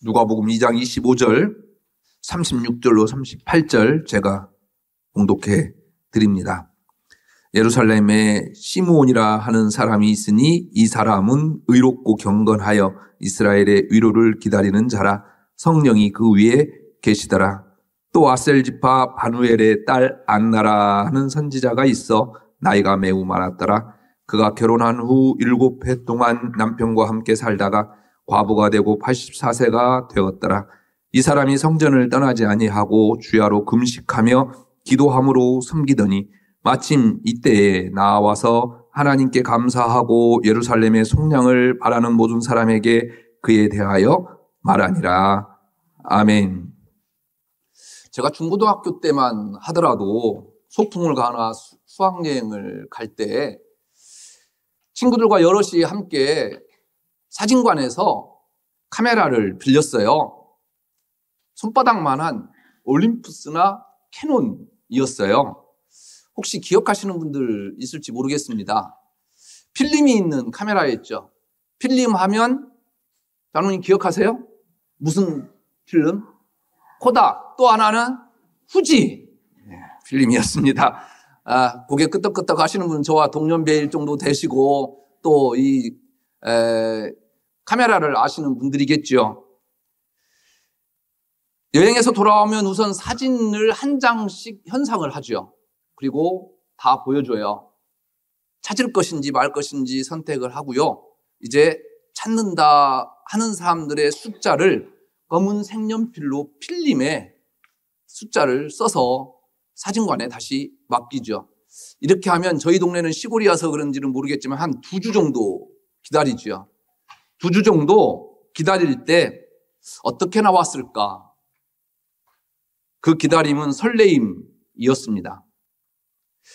누가복음 2장 25절, 36절로 38절 제가 봉독해 드립니다. 예루살렘에 시므온이라 하는 사람이 있으니 이 사람은 의롭고 경건하여 이스라엘의 위로를 기다리는 자라. 성령이 그 위에 계시더라. 또 아셀지파 바누엘의 딸 안나라 하는 선지자가 있어 나이가 매우 많았더라. 그가 결혼한 후 7해 동안 남편과 함께 살다가 과부가 되고 84세가 되었더라. 이 사람이 성전을 떠나지 아니하고 주야로 금식하며 기도함으로 섬기더니 마침 이때에 나와서 하나님께 감사하고 예루살렘의 속량을 바라는 모든 사람에게 그에 대하여 말하니라. 아멘. 제가 중고등학교 때만 하더라도 소풍을 가거나 수학여행을 갈 때 친구들과 여럿이 함께 사진관에서 카메라를 빌렸어요. 손바닥만한 올림푸스나 캐논이었어요. 혹시 기억하시는 분들 있을지 모르겠습니다. 필름이 있는 카메라였죠. 필름 하면 장로님 기억하세요? 무슨 필름? 코닥. 또 하나는 후지 필름이었습니다. 고개 끄덕끄덕 하시는 분은 저와 동년배일 정도 되시고 또 이 카메라를 아시는 분들이겠죠. 여행에서 돌아오면 우선 사진을 한 장씩 현상을 하죠. 그리고 다 보여줘요. 찾을 것인지 말 것인지 선택을 하고요. 이제 찾는다 하는 사람들의 숫자를 검은 색연필로 필름에 숫자를 써서 사진관에 다시 맡기죠. 이렇게 하면 저희 동네는 시골이어서 그런지는 모르겠지만 한 2주 정도 기다리죠. 2주 정도 기다릴 때 어떻게 나왔을까? 그 기다림은 설레임이었습니다.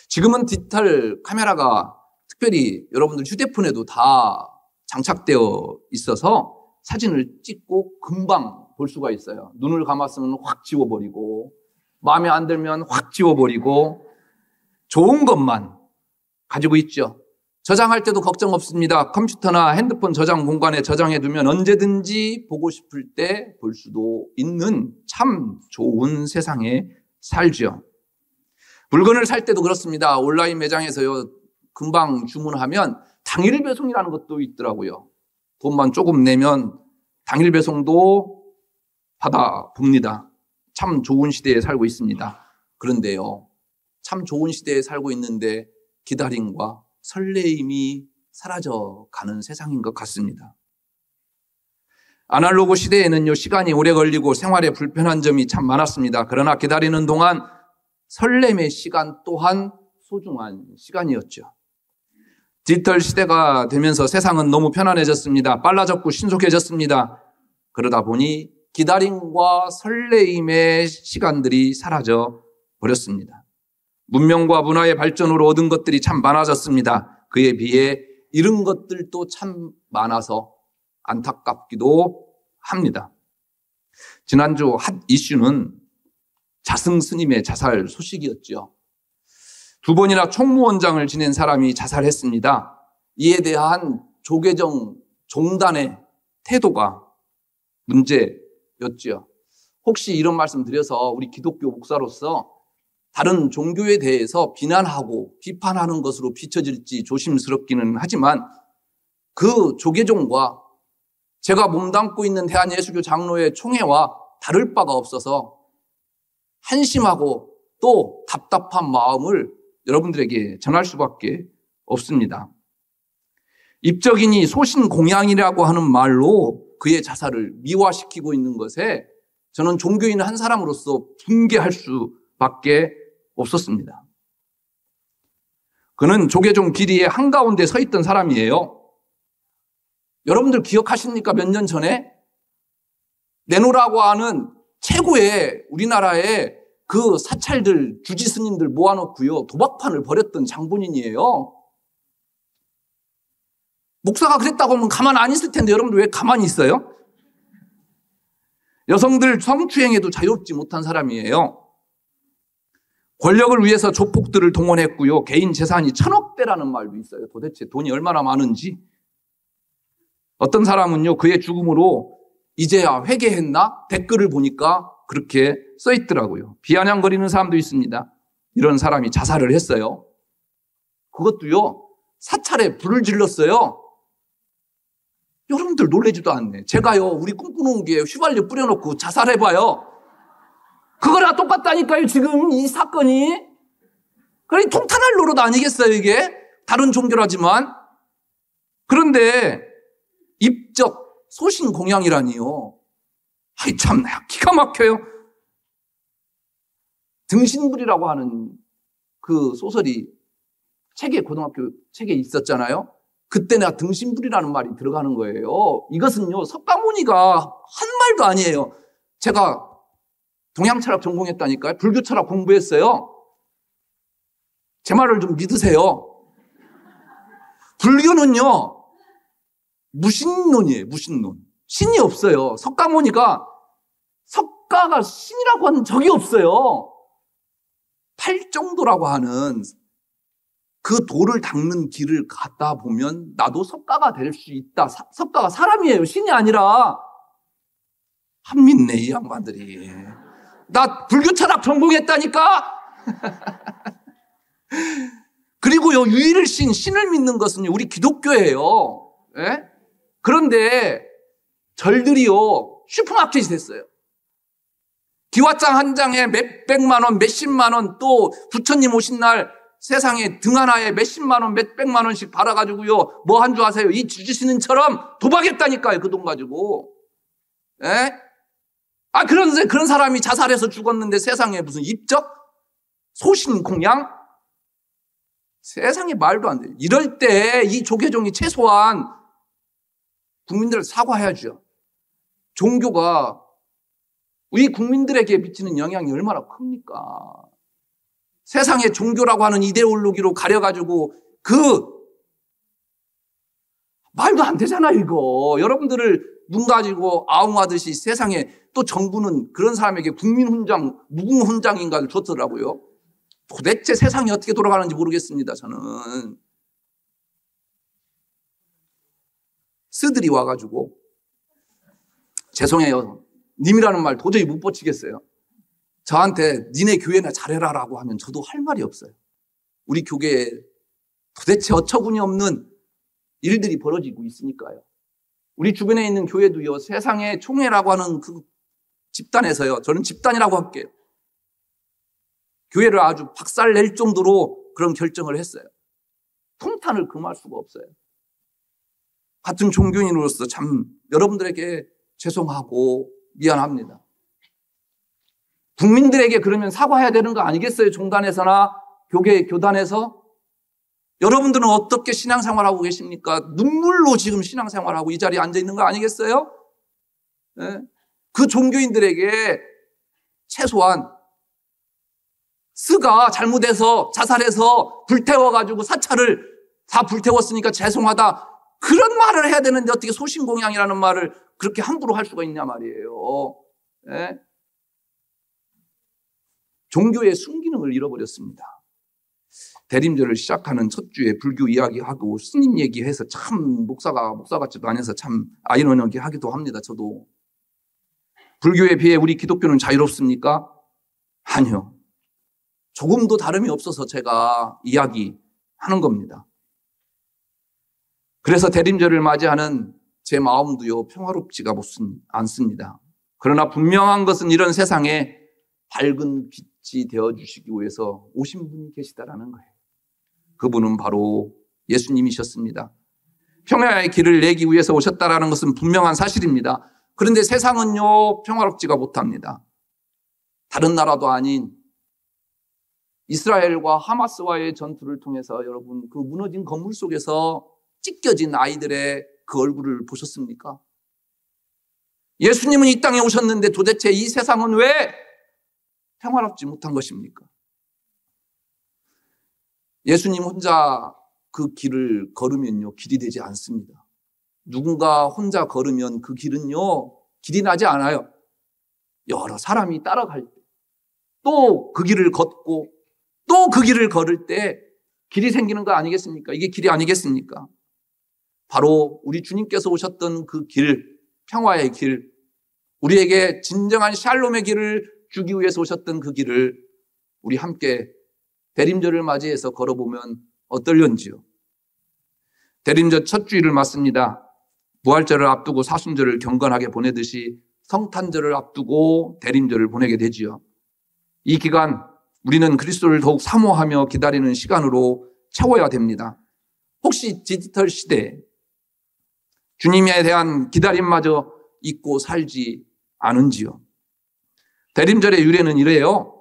지금은 디지털 카메라가 특별히 여러분들 휴대폰에도 다 장착되어 있어서 사진을 찍고 금방 볼 수가 있어요. 눈을 감았으면 확 지워버리고 마음에 안 들면 확 지워버리고 좋은 것만 가지고 있죠. 저장할 때도 걱정 없습니다. 컴퓨터나 핸드폰 저장 공간에 저장해두면 언제든지 보고 싶을 때 볼 수도 있는 참 좋은 세상에 살죠. 물건을 살 때도 그렇습니다. 온라인 매장에서요, 금방 주문하면 당일 배송이라는 것도 있더라고요. 돈만 조금 내면 당일 배송도 받아봅니다. 참 좋은 시대에 살고 있습니다. 그런데요, 참 좋은 시대에 살고 있는데 기다림과 설레임이 사라져가는 세상인 것 같습니다. 아날로그 시대에는요, 시간이 오래 걸리고 생활에 불편한 점이 참 많았습니다. 그러나 기다리는 동안 설렘의 시간 또한 소중한 시간이었죠. 디지털 시대가 되면서 세상은 너무 편안해졌습니다. 빨라졌고 신속해졌습니다. 그러다 보니 기다림과 설레임의 시간들이 사라져 버렸습니다. 문명과 문화의 발전으로 얻은 것들이 참 많아졌습니다. 그에 비해 잃은 것들도 참 많아서 안타깝기도 합니다. 지난주 핫 이슈는 자승 스님의 자살 소식이었죠. 2번이나 총무원장을 지낸 사람이 자살했습니다. 이에 대한 조계종 종단의 태도가 문제였죠. 혹시 이런 말씀 드려서 우리 기독교 목사로서 다른 종교에 대해서 비난하고 비판하는 것으로 비춰질지 조심스럽기는 하지만 그 조계종과 제가 몸담고 있는 대한예수교 장로회 총회와 다를 바가 없어서 한심하고 또 답답한 마음을 여러분들에게 전할 수밖에 없습니다. 입적인이 소신공양이라고 하는 말로 그의 자살을 미화시키고 있는 것에 저는 종교인 한 사람으로서 붕괴할 수밖에 없었습니다. 그는 조계종 길이의 한가운데 서 있던 사람이에요. 여러분들 기억하십니까? 몇 년 전에 내노라고 하는 최고의 우리나라의 그 사찰들, 주지 스님들 모아놓고요, 도박판을 벌였던 장본인이에요. 목사가 그랬다고 하면 가만 안 있을 텐데 여러분들 왜 가만히 있어요? 여성들 성추행에도 자유롭지 못한 사람이에요. 권력을 위해서 조폭들을 동원했고요, 개인 재산이 1000억대라는 말도 있어요. 도대체 돈이 얼마나 많은지. 어떤 사람은요, 그의 죽음으로 이제야 회개했나? 댓글을 보니까 그렇게 써 있더라고요. 비아냥거리는 사람도 있습니다. 이런 사람이 자살을 했어요. 그것도요, 사찰에 불을 질렀어요. 여러분들 놀라지도 않네. 제가요, 우리 꿈꾸는 게 휘발유 뿌려놓고 자살해봐요. 그거랑 똑같다니까요, 지금 이 사건이. 그러니 통탄할 노릇 아니겠어요, 이게? 다른 종교라지만. 그런데 입적, 소신 공양이라니요. 아이, 참, 기가 막혀요. 등신불이라고 하는 그 소설이 고등학교 책에 있었잖아요. 그때 내가 등신불이라는 말이 들어가는 거예요. 이것은요, 석가모니가 한 말도 아니에요. 제가 동양철학 전공했다니까요. 불교철학 공부했어요. 제 말을 좀 믿으세요. 불교는요, 무신론이에요, 무신론. 신이 없어요. 석가모니가 석가가 신이라고 하는 적이 없어요. 팔정도라고 하는 그 돌을 닦는 길을 갔다 보면 나도 석가가 될 수 있다. 석가가 사람이에요. 신이 아니라. 안 믿네, 이 양반들이. 나 불교 철학 전공했다니까? 그리고요, 유일신, 신을 믿는 것은 우리 기독교예요. 예? 그런데 절들이요, 슈퍼마켓이 됐어요. 기와장 한 장에 몇백만 원, 몇십만 원, 또 부처님 오신 날 세상에 등 하나에 몇십만 원, 몇백만 원씩 받아가지고요, 뭐 한 줄 아세요? 이 주지신은처럼 도박했다니까요, 그 돈 가지고. 예? 아, 그런 사람이 자살해서 죽었는데 세상에 무슨 입적? 소신 공양? 세상에 말도 안 돼요. 이럴 때 이 조계종이 최소한 국민들을 사과해야죠. 종교가 우리 국민들에게 미치는 영향이 얼마나 큽니까? 세상에 종교라고 하는 이데올로기로 가려가지고 말도 안 되잖아요, 이거. 여러분들을 눈 가지고 아웅하듯이 세상에 또 정부는 그런 사람에게 국민훈장, 무궁훈장인가를 줬더라고요. 도대체 세상이 어떻게 돌아가는지 모르겠습니다, 저는. 스들이 와가지고, 죄송해요. 님이라는 말 도저히 못 버티겠어요. 저한테 니네 교회나 잘해라라고 하면 저도 할 말이 없어요. 우리 교계에 도대체 어처구니 없는 일들이 벌어지고 있으니까요. 우리 주변에 있는 교회도요, 세상의 총회라고 하는 그 집단에서요, 저는 집단이라고 할게요. 교회를 아주 박살낼 정도로 그런 결정을 했어요. 통탄을 금할 수가 없어요. 같은 종교인으로서 참 여러분들에게 죄송하고 미안합니다. 국민들에게 그러면 사과해야 되는 거 아니겠어요? 종단에서나 교단에서? 여러분들은 어떻게 신앙생활하고 계십니까? 눈물로 지금 신앙생활하고 이 자리에 앉아있는 거 아니겠어요? 네? 그 종교인들에게 최소한 스가 잘못해서 자살해서 불태워가지고 사찰을 다 불태웠으니까 죄송하다. 그런 말을 해야 되는데 어떻게 소신공양이라는 말을 그렇게 함부로 할 수가 있냐 말이에요. 네? 종교의 순기능을 잃어버렸습니다. 대림절을 시작하는 첫 주에 불교 이야기하고 스님 얘기해서 참 목사 같지도 않아서 참 아이러니하게 하기도 합니다. 저도. 불교에 비해 우리 기독교는 자유롭습니까? 아니요. 조금도 다름이 없어서 제가 이야기하는 겁니다. 그래서 대림절을 맞이하는 제 마음도요, 평화롭지가 않습니다. 그러나 분명한 것은 이런 세상에 밝은 빛이 되어주시기 위해서 오신 분이 계시다라는 거예요. 그분은 바로 예수님이셨습니다. 평화의 길을 내기 위해서 오셨다라는 것은 분명한 사실입니다. 그런데 세상은요, 평화롭지가 못합니다. 다른 나라도 아닌 이스라엘과 하마스와의 전투를 통해서 여러분 그 무너진 건물 속에서 찢겨진 아이들의 그 얼굴을 보셨습니까? 예수님은 이 땅에 오셨는데 도대체 이 세상은 왜 평화롭지 못한 것입니까? 예수님 혼자 그 길을 걸으면요, 길이 되지 않습니다. 누군가 혼자 걸으면 그 길은요, 길이 나지 않아요. 여러 사람이 따라갈 때, 또 그 길을 걷고, 또 그 길을 걸을 때 길이 생기는 거 아니겠습니까? 이게 길이 아니겠습니까? 바로 우리 주님께서 오셨던 그 길, 평화의 길, 우리에게 진정한 샬롬의 길을 주기 위해서 오셨던 그 길을 우리 함께 대림절을 맞이해서 걸어보면 어떨런지요. 대림절 첫 주일을 맞습니다. 부활절을 앞두고 사순절을 경건하게 보내듯이 성탄절을 앞두고 대림절을 보내게 되지요. 이 기간 우리는 그리스도를 더욱 사모하며 기다리는 시간으로 채워야 됩니다. 혹시 디지털 시대에 주님에 대한 기다림마저 잊고 살지 않은지요? 대림절의 유래는 이래요.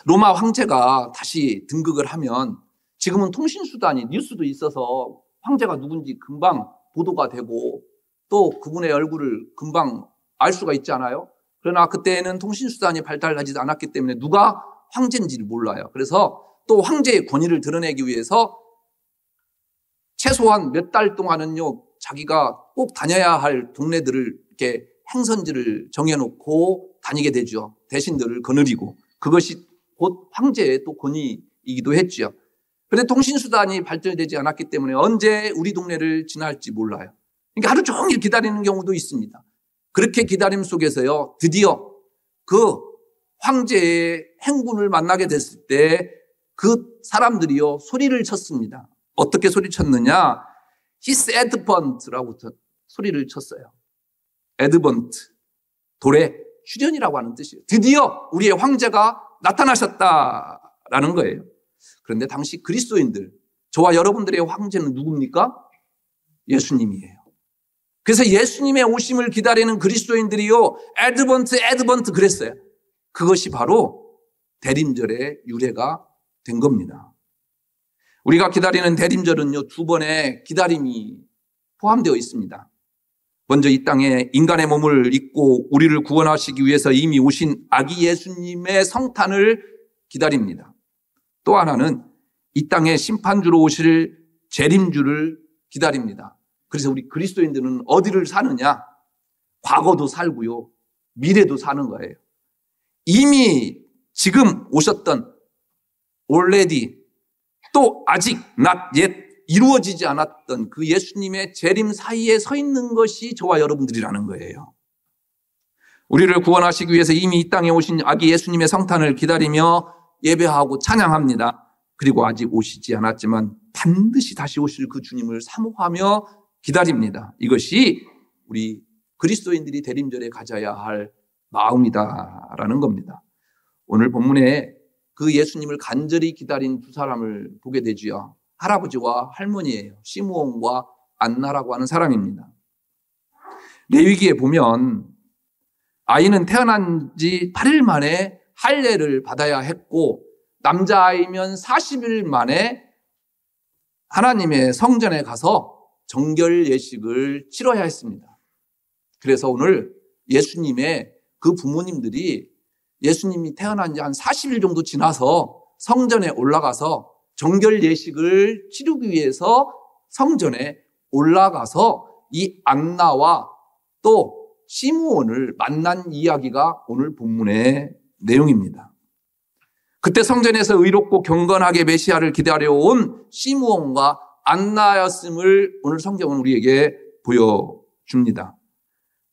로마 황제가 다시 등극을 하면 지금은 통신수단이 뉴스도 있어서 황제가 누군지 금방 보도가 되고 또 그분의 얼굴을 금방 알 수가 있잖아요. 그러나 그때는 통신수단이 발달하지 않았기 때문에 누가 황제인지를 몰라요. 그래서 또 황제의 권위를 드러내기 위해서 최소한 몇 달 동안은요, 자기가 꼭 다녀야 할 동네들을 이렇게 행선지를 정해놓고 다니게 되죠. 대신들을 거느리고. 그것이 곧 황제의 또 권위이기도 했죠. 그런데 통신수단이 발전되지 않았기 때문에 언제 우리 동네를 지날지 몰라요. 그러니까 하루 종일 기다리는 경우도 있습니다. 그렇게 기다림 속에서요, 드디어 그 황제의 행군을 만나게 됐을 때 그 사람들이요, 소리를 쳤습니다. 어떻게 소리쳤느냐? 히스 에드번트라고 소리를 쳤어요. 에드번트, 돌의 출현이라고 하는 뜻이에요. 드디어 우리의 황제가 나타나셨다라는 거예요. 그런데 당시 그리스도인들, 저와 여러분들의 황제는 누굽니까? 예수님이에요. 그래서 예수님의 오심을 기다리는 그리스도인들이요, 에드번트 그랬어요. 그것이 바로 대림절의 유래가 된 겁니다. 우리가 기다리는 대림절은요, 두 번의 기다림이 포함되어 있습니다. 먼저 이 땅에 인간의 몸을 입고 우리를 구원하시기 위해서 이미 오신 아기 예수님의 성탄을 기다립니다. 또 하나는 이 땅에 심판주로 오실 재림주를 기다립니다. 그래서 우리 그리스도인들은 어디를 사느냐? 과거도 살고요, 미래도 사는 거예요. 이미 지금 오셨던 already, 또 아직 not yet 이루어지지 않았던 그 예수님의 재림 사이에 서 있는 것이 저와 여러분들이라는 거예요. 우리를 구원하시기 위해서 이미 이 땅에 오신 아기 예수님의 성탄을 기다리며 예배하고 찬양합니다. 그리고 아직 오시지 않았지만 반드시 다시 오실 그 주님을 사모하며 기다립니다. 이것이 우리 그리스도인들이 대림절에 가져야 할 마음이다라는 겁니다. 오늘 본문에 그 예수님을 간절히 기다린 두 사람을 보게 되지요. 할아버지와 할머니예요. 시므온과 안나라고 하는 사람입니다. 레위기에 보면 아이는 태어난 지 8일 만에 할례를 받아야 했고, 남자아이면 40일 만에 하나님의 성전에 가서 정결 예식을 치러야 했습니다. 그래서 오늘 예수님의 그 부모님들이 예수님이 태어난 지 한 40일 정도 지나서 성전에 올라가서 정결 예식을 치르기 위해서 성전에 올라가서 이 안나와 또 시므온을 만난 이야기가 오늘 본문의 내용입니다. 그때 성전에서 의롭고 경건하게 메시아를 기다려온 시므온과 안나였음을 오늘 성경은 우리에게 보여줍니다.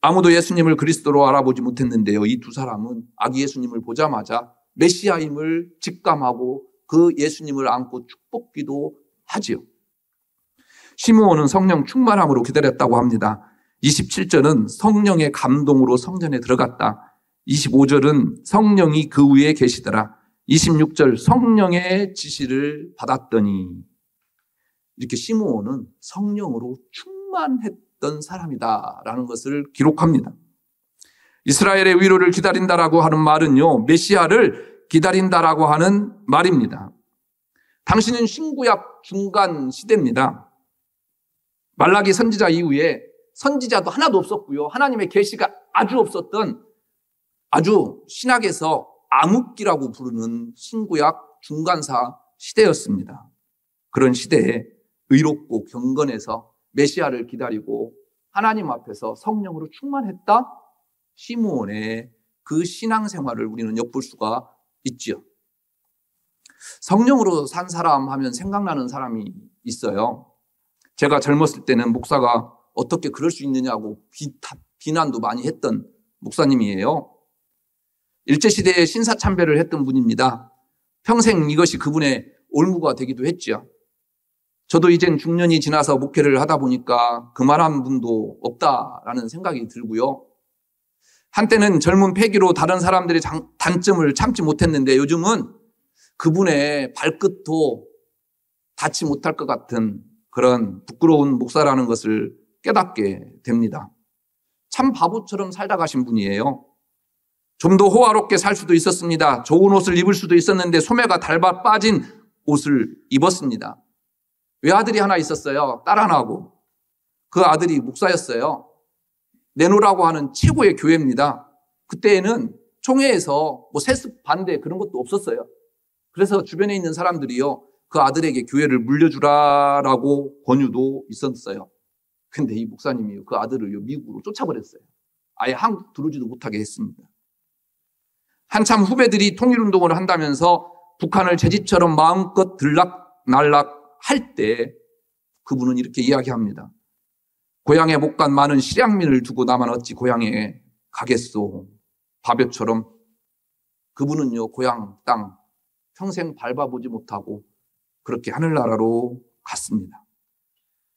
아무도 예수님을 그리스도로 알아보지 못했는데요, 이 두 사람은 아기 예수님을 보자마자 메시아임을 직감하고 그 예수님을 안고 축복기도 하지요. 시므온은 성령 충만함으로 기다렸다고 합니다. 27절은 성령의 감동으로 성전에 들어갔다. 25절은 성령이 그 위에 계시더라. 26절 성령의 지시를 받았더니, 이렇게 시므온은 성령으로 충만했던 사람이다라는 것을 기록합니다. 이스라엘의 위로를 기다린다라고 하는 말은요, 메시아를 기다린다라고 하는 말입니다. 당시는 신구약 중간 시대입니다. 말라기 선지자 이후에 선지자도 하나도 없었고요, 하나님의 계시가 아주 없었던, 아주 신학에서 암흑기라고 부르는 신구약 중간사 시대였습니다. 그런 시대에 의롭고 경건해서 메시아를 기다리고 하나님 앞에서 성령으로 충만했다? 시므온의 그 신앙생활을 우리는 엿볼 수가 있지요. 성령으로 산 사람 하면 생각나는 사람이 있어요. 제가 젊었을 때는 목사가 어떻게 그럴 수 있느냐고 비난도 많이 했던 목사님이에요. 일제시대에 신사참배를 했던 분입니다. 평생 이것이 그분의 올무가 되기도 했죠. 저도 이젠 중년이 지나서 목회를 하다 보니까 그만한 분도 없다라는 생각이 들고요. 한때는 젊은 패기로 다른 사람들의 단점을 참지 못했는데 요즘은 그분의 발끝도 닿지 못할 것 같은 그런 부끄러운 목사라는 것을 깨닫게 됩니다. 참 바보처럼 살다 가신 분이에요. 좀 더 호화롭게 살 수도 있었습니다. 좋은 옷을 입을 수도 있었는데 소매가 닳아 빠진 옷을 입었습니다. 외아들이 하나 있었어요. 딸 하나하고. 그 아들이 목사였어요. 내노라고 하는 최고의 교회입니다. 그때에는 총회에서 세습 반대 그런 것도 없었어요. 그래서 주변에 있는 사람들이요, 그 아들에게 교회를 물려주라라고 권유도 있었어요. 근데 이 목사님이 그 아들을 미국으로 쫓아버렸어요. 아예 한국 들어오지도 못하게 했습니다. 한참 후배들이 통일운동을 한다면서 북한을 제 집처럼 마음껏 들락날락 할 때 그분은 이렇게 이야기합니다. 고향에 못 간 많은 실향민을 두고 나만 어찌 고향에 가겠소. 바벼처럼 그분은요, 고향 땅 평생 밟아보지 못하고 그렇게 하늘나라로 갔습니다.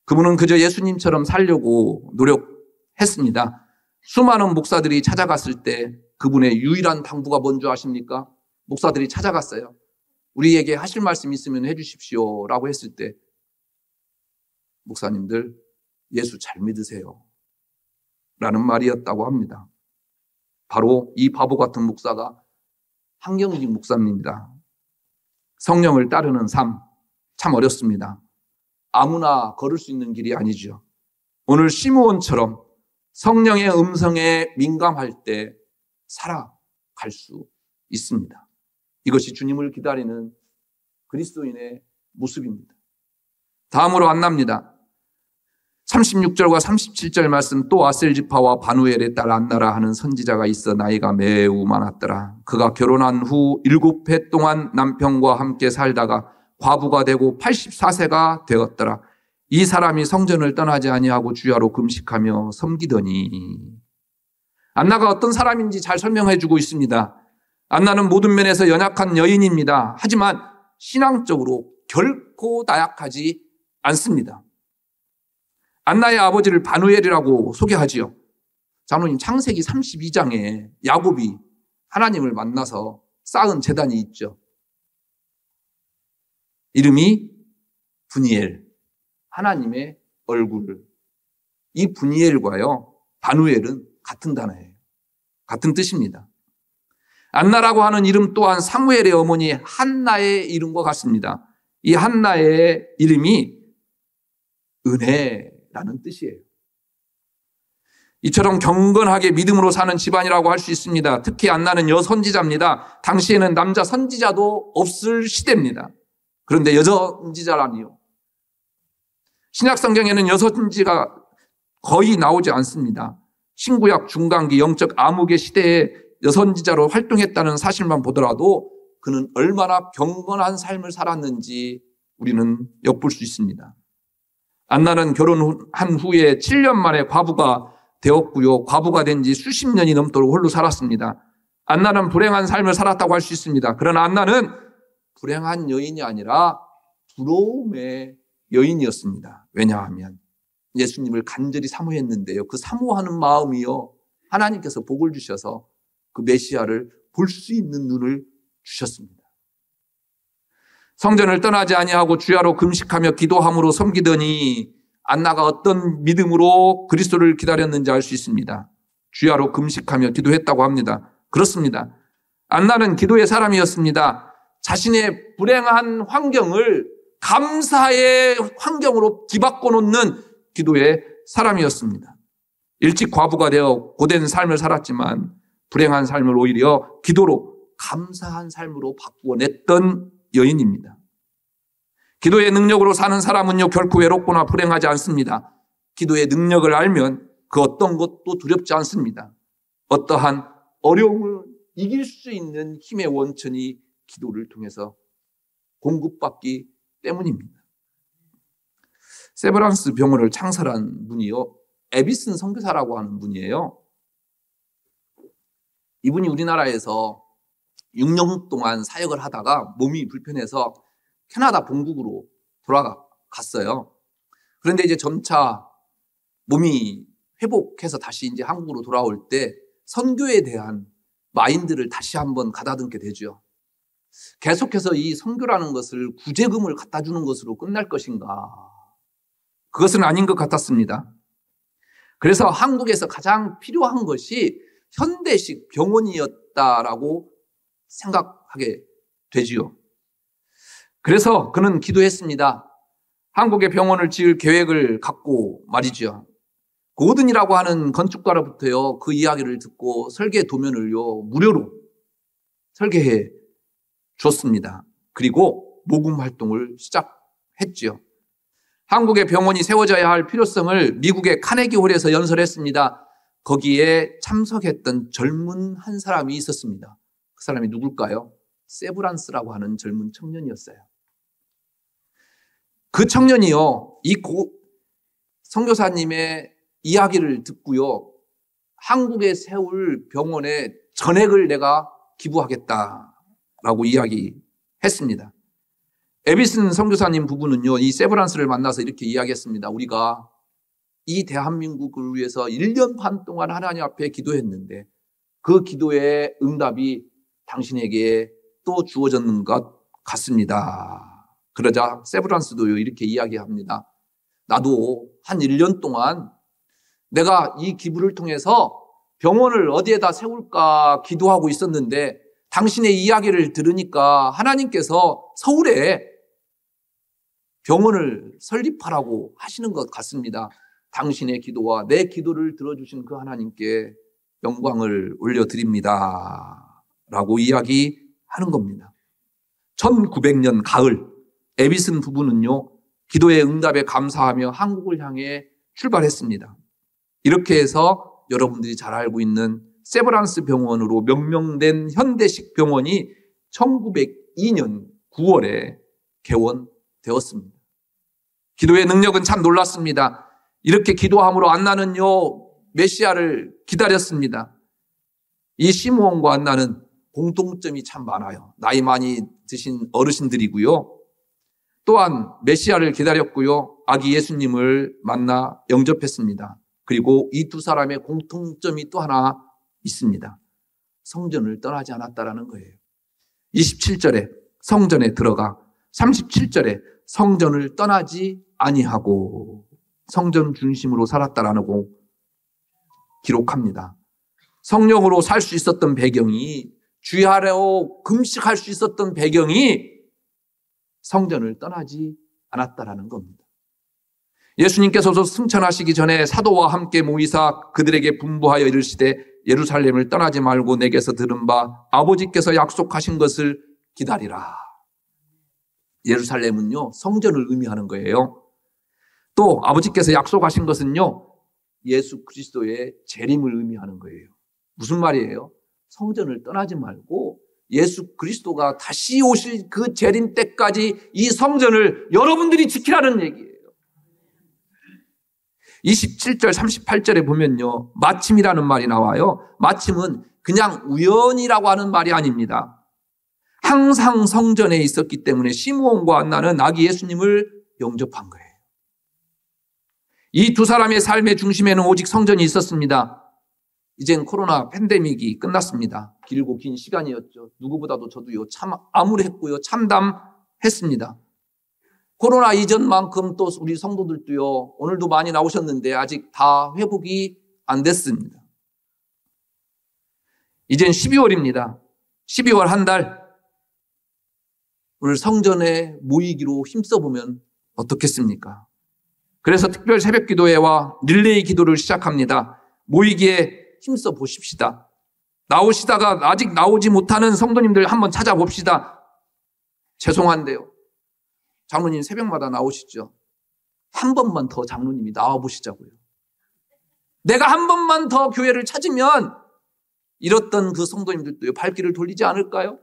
그분은 그저 예수님처럼 살려고 노력했습니다. 수많은 목사들이 찾아갔을 때 그분의 유일한 당부가 뭔지 아십니까? 목사들이 찾아갔어요. 우리에게 하실 말씀 있으면 해주십시오 라고 했을 때 목사님들 예수 잘 믿으세요 라는 말이었다고 합니다. 바로 이 바보 같은 목사가 한경직 목사입니다. 성령을 따르는 삶 참 어렵습니다. 아무나 걸을 수 있는 길이 아니죠. 오늘 시므온처럼 성령의 음성에 민감할 때 살아갈 수 있습니다. 이것이 주님을 기다리는 그리스도인의 모습입니다. 다음으로 안나입니다. 36절과 37절 말씀, 또 아셀지파와 바누엘의 딸 안나라 하는 선지자가 있어 나이가 매우 많았더라. 그가 결혼한 후 7해 동안 남편과 함께 살다가 과부가 되고 84세가 되었더라. 이 사람이 성전을 떠나지 아니하고 주야로 금식하며 섬기더니. 안나가 어떤 사람인지 잘 설명해 주고 있습니다. 안나는 모든 면에서 연약한 여인입니다. 하지만 신앙적으로 결코 나약하지 않습니다. 안나의 아버지를 바누엘이라고 소개하지요. 장로님, 창세기 32장에 야곱이 하나님을 만나서 쌓은 제단이 있죠. 이름이 분이엘, 하나님의 얼굴. 이 분이엘과요, 바누엘은 같은 단어예요. 같은 뜻입니다. 안나라고 하는 이름 또한 사무엘의 어머니 한나의 이름과 같습니다. 이 한나의 이름이 은혜라는 뜻이에요. 이처럼 경건하게 믿음으로 사는 집안이라고 할 수 있습니다. 특히 안나는 여선지자입니다. 당시에는 남자 선지자도 없을 시대입니다. 그런데 여선지자라니요. 신약 성경에는 여선지가 거의 나오지 않습니다. 신구약 중간기 영적 암흑의 시대에 여선지자로 활동했다는 사실만 보더라도 그는 얼마나 경건한 삶을 살았는지 우리는 엿볼 수 있습니다. 안나는 결혼한 후에 7년 만에 과부가 되었고요. 과부가 된 지 수십 년이 넘도록 홀로 살았습니다. 안나는 불행한 삶을 살았다고 할 수 있습니다. 그러나 안나는 불행한 여인이 아니라 부러움의 여인이었습니다. 왜냐하면 예수님을 간절히 사모했는데요. 그 사모하는 마음이요, 하나님께서 복을 주셔서 그 메시아를 볼 수 있는 눈을 주셨습니다. 성전을 떠나지 아니하고 주야로 금식하며 기도함으로 섬기더니 안나가 어떤 믿음으로 그리스도를 기다렸는지 알 수 있습니다. 주야로 금식하며 기도했다고 합니다. 그렇습니다. 안나는 기도의 사람이었습니다. 자신의 불행한 환경을 감사의 환경으로 뒤바꿔 놓는 기도의 사람이었습니다. 일찍 과부가 되어 고된 삶을 살았지만 불행한 삶을 오히려 기도로 감사한 삶으로 바꾸어냈던 여인입니다. 기도의 능력으로 사는 사람은요, 결코 외롭거나 불행하지 않습니다. 기도의 능력을 알면 그 어떤 것도 두렵지 않습니다. 어떠한 어려움을 이길 수 있는 힘의 원천이 기도를 통해서 공급받기 때문입니다. 세브란스 병원을 창설한 분이요, 에비슨 선교사라고 하는 분이에요. 이분이 우리나라에서 6년 동안 사역을 하다가 몸이 불편해서 캐나다 본국으로 돌아갔어요. 그런데 이제 점차 몸이 회복해서 다시 이제 한국으로 돌아올 때 선교에 대한 마인드를 다시 한번 가다듬게 되죠. 계속해서 이 선교라는 것을 구제금을 갖다 주는 것으로 끝날 것인가? 그것은 아닌 것 같았습니다. 그래서 한국에서 가장 필요한 것이 현대식 병원이었다라고 생각하게 되지요. 그래서 그는 기도했습니다. 한국에 병원을 지을 계획을 갖고 말이죠. 고든이라고 하는 건축가로부터요, 그 이야기를 듣고 설계 도면을요, 무료로 설계해 줬습니다. 그리고 모금 활동을 시작했죠. 한국에 병원이 세워져야 할 필요성을 미국의 카네기홀에서 연설했습니다. 거기에 참석했던 젊은 한 사람이 있었습니다. 그 사람이 누굴까요? 세브란스라고 하는 젊은 청년이었어요. 그 청년이요, 이 선교사님의 이야기를 듣고요, 한국에 세울 병원에 전액을 내가 기부하겠다라고 이야기했습니다. 에비슨 선교사님 부부는요, 이 세브란스를 만나서 이렇게 이야기했습니다. 우리가 이 대한민국을 위해서 1년 반 동안 하나님 앞에 기도했는데 그 기도의 응답이 당신에게 또 주어졌는 것 같습니다. 그러자 세브란스도 이렇게 이야기합니다. 나도 한 1년 동안 내가 이 기부를 통해서 병원을 어디에다 세울까 기도하고 있었는데 당신의 이야기를 들으니까 하나님께서 서울에 병원을 설립하라고 하시는 것 같습니다. 당신의 기도와 내 기도를 들어주신 그 하나님께 영광을 올려드립니다. 라고 이야기하는 겁니다. 1900년 가을, 에비슨 부부는요, 기도의 응답에 감사하며 한국을 향해 출발했습니다. 이렇게 해서 여러분들이 잘 알고 있는 세브란스 병원으로 명명된 현대식 병원이 1902년 9월에 개원되었습니다. 기도의 능력은 참 놀랐습니다. 이렇게 기도함으로 안나는요, 메시아를 기다렸습니다. 이 시므온과 안나는 공통점이 참 많아요. 나이 많이 드신 어르신들이고요. 또한 메시아를 기다렸고요. 아기 예수님을 만나 영접했습니다. 그리고 이 두 사람의 공통점이 또 하나 있습니다. 성전을 떠나지 않았다라는 거예요. 27절에 성전에 들어가 37절에 성전을 떠나지 아니하고 성전 중심으로 살았다라고 기록합니다. 성령으로 살 수 있었던 배경이, 주야로 금식할 수 있었던 배경이 성전을 떠나지 않았다라는 겁니다. 예수님께서도 승천하시기 전에 사도와 함께 모이사 그들에게 분부하여 이르시되 예루살렘을 떠나지 말고 내게서 들은 바 아버지께서 약속하신 것을 기다리라. 예루살렘은요, 성전을 의미하는 거예요. 또 아버지께서 약속하신 것은요, 예수 그리스도의 재림을 의미하는 거예요. 무슨 말이에요? 성전을 떠나지 말고 예수 그리스도가 다시 오실 그 재림 때까지 이 성전을 여러분들이 지키라는 얘기예요. 27절 38절에 보면요, 마침이라는 말이 나와요. 마침은 그냥 우연이라고 하는 말이 아닙니다. 항상 성전에 있었기 때문에 시므온과 안나는 아기 예수님을 영접한 거예요. 이 두 사람의 삶의 중심에는 오직 성전이 있었습니다. 이젠 코로나 팬데믹이 끝났습니다. 길고 긴 시간이었죠. 누구보다도 저도요, 참 암울했고요, 참담했습니다. 코로나 이전만큼 또 우리 성도들도요, 오늘도 많이 나오셨는데 아직 다 회복이 안 됐습니다. 이젠 12월입니다. 12월 한 달, 오늘 성전에 모이기로 힘써보면 어떻겠습니까? 그래서 특별 새벽 기도회와 릴레이 기도를 시작합니다. 모이기에 힘써 보십시다. 나오시다가 아직 나오지 못하는 성도님들 한번 찾아봅시다. 죄송한데요, 장로님 새벽마다 나오시죠? 한 번만 더 장로님이 나와보시자고요. 내가 한 번만 더 교회를 찾으면 잃었던 그 성도님들도 발길을 돌리지 않을까요?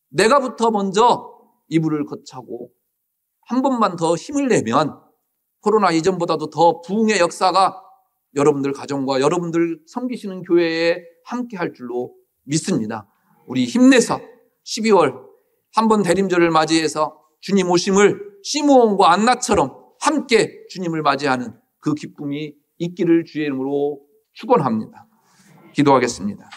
내가부터 먼저 이불을 거차고 한 번만 더 힘을 내면 코로나 이전보다도 더 부흥의 역사가 여러분들 가정과 여러분들 섬기시는 교회에 함께 할 줄로 믿습니다. 우리 힘내서 12월 한번 대림절을 맞이해서 주님 오심을 시므온과 안나처럼 함께 주님을 맞이하는 그 기쁨이 있기를 주의 이름으로 축원합니다. 기도하겠습니다.